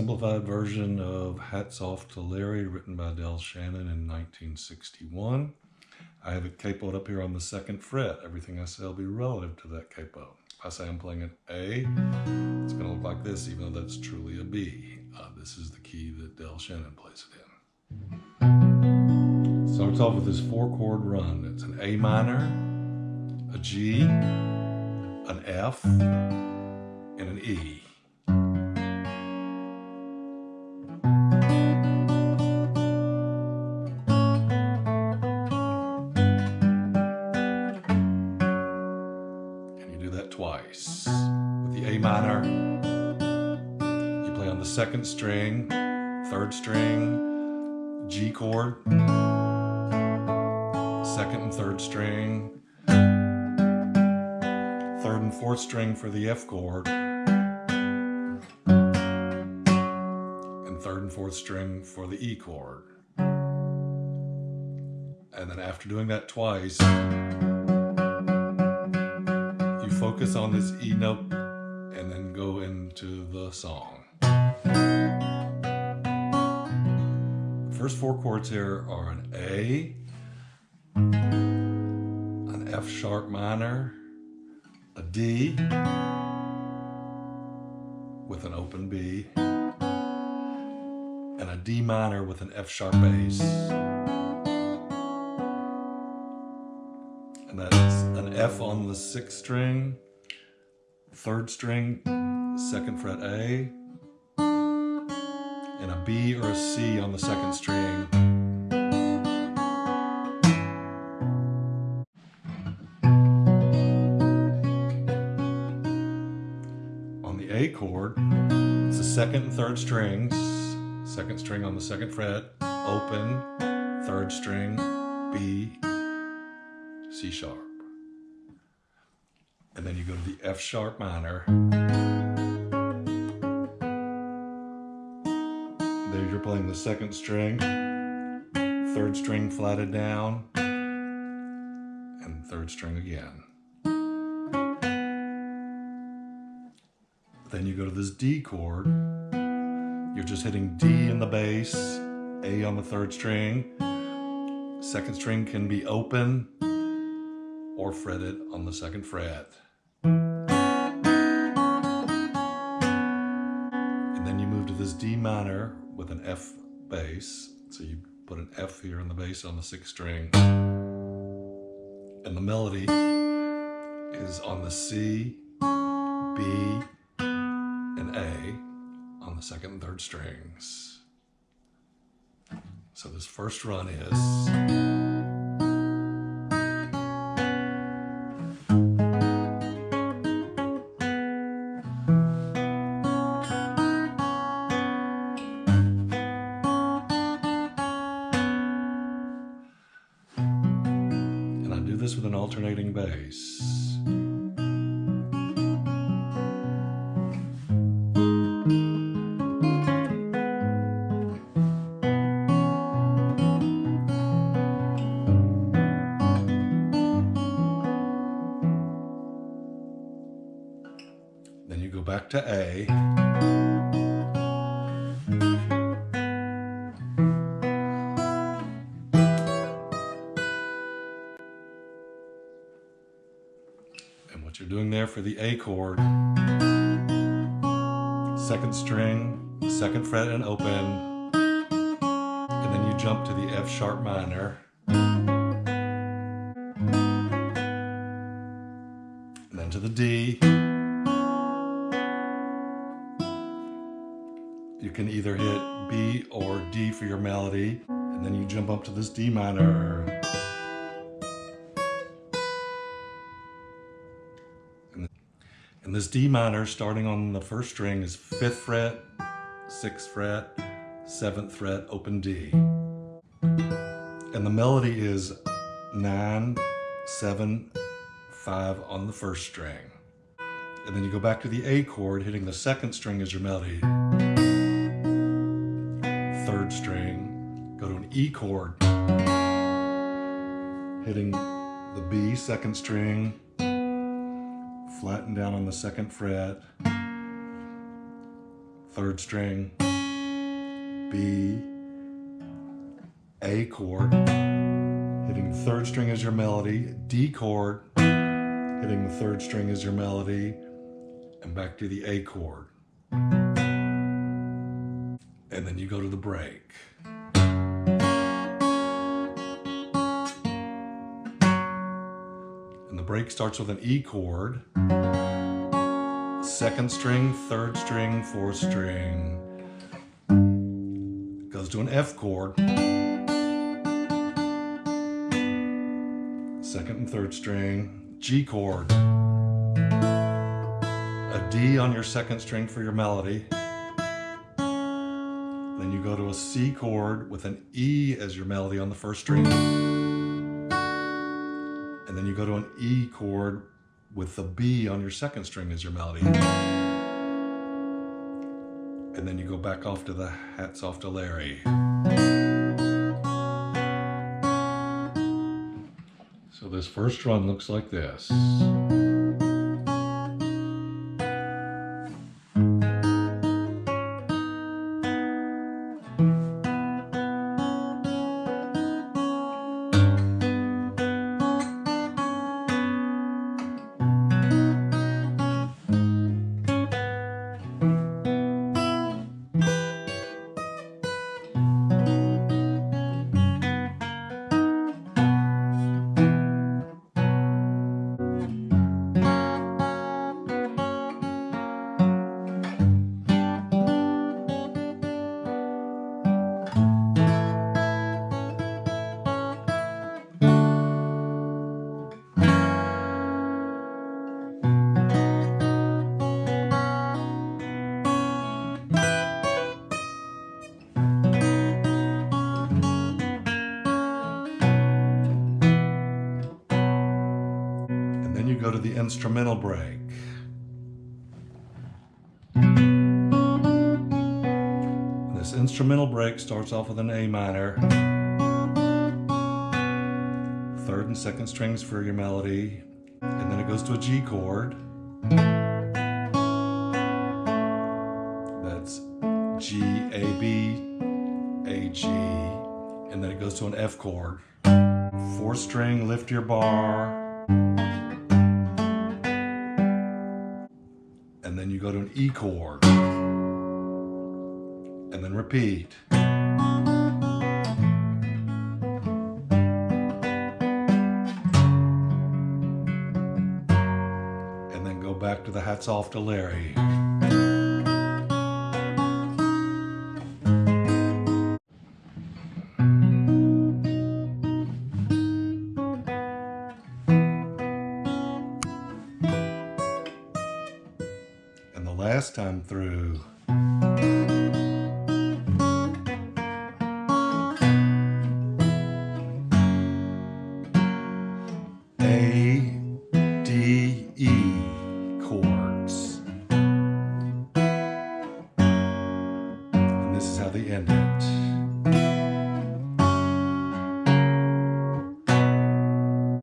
simplified version of Hats Off to Larry, written by Shannon in 1961. I have it capoed up here on the 2nd fret. Everything I say will be relative to that capo. If I say I'm playing an A, it's going to look like this, even though that's truly a B. This is the key that Shannon plays it in. Starts off with this 4-chord run. It's an A minor, a G, an F, and an E. Twice. With the A minor, you play on the 2nd string, 3rd string, G chord, 2nd and 3rd string, 3rd and 4th string for the F chord, and 3rd and 4th string for the E chord. And then after doing that twice, focus on this E note and then go into the song. The first 4 chords here are an A, an F sharp minor, a D with an open B, and a D minor with an F sharp bass. And that's an F on the 6th string, 3rd string, 2nd fret A, and a B or a C on the 2nd string. On the A chord, it's the 2nd and 3rd strings, 2nd string on the 2nd fret, open, 3rd string, B, C sharp. And then you go to the F sharp minor. There you're playing the 2nd string, 3rd string flatted down, and 3rd string again. Then you go to this D chord. You're just hitting D in the bass, A on the 3rd string. 2nd string can be open or fretted on the 2nd fret. And then you move to this D minor with an F bass. So you put an F here in the bass on the 6th string. And the melody is on the C, B, and A on the 2nd and 3rd strings. So this first run is... this with an alternating bass. Then you go back to A. And what you're doing there for the A chord, 2nd string, 2nd fret and open, and then you jump to the F sharp minor, and then to the D. You can either hit B or D for your melody, and then you jump up to this D minor. And this D minor, starting on the 1st string, is 5th fret, 6th fret, 7th fret, open D. And the melody is 9, 7, 5 on the 1st string. And then you go back to the A chord, hitting the 2nd string as your melody. 3rd string, go to an E chord, hitting the B, 2nd string, flatten down on the 2nd fret, 3rd string, B, A chord, hitting the third string as your melody, D chord, hitting the third string as your melody, and back to the A chord. And then you go to the break. And the break starts with an E chord, second string, third string, fourth string. Goes to an F chord, second and third string, G chord, a D on your second string for your melody. Then you go to a C chord with an E as your melody on the first string. And then you go to an E chord with the B on your second string as your melody. And then you go back off to the Hats Off to Larry. So this first run looks like this. Then you go to the instrumental break. This instrumental break starts off with an A minor, third and second strings for your melody, and then it goes to a G chord. That's G, A, B, A, G, and then it goes to an F chord. Fourth string, lift your bar, and then you go to an E chord, and then repeat. And then go back to the Hats Off to Larry. And the last time through,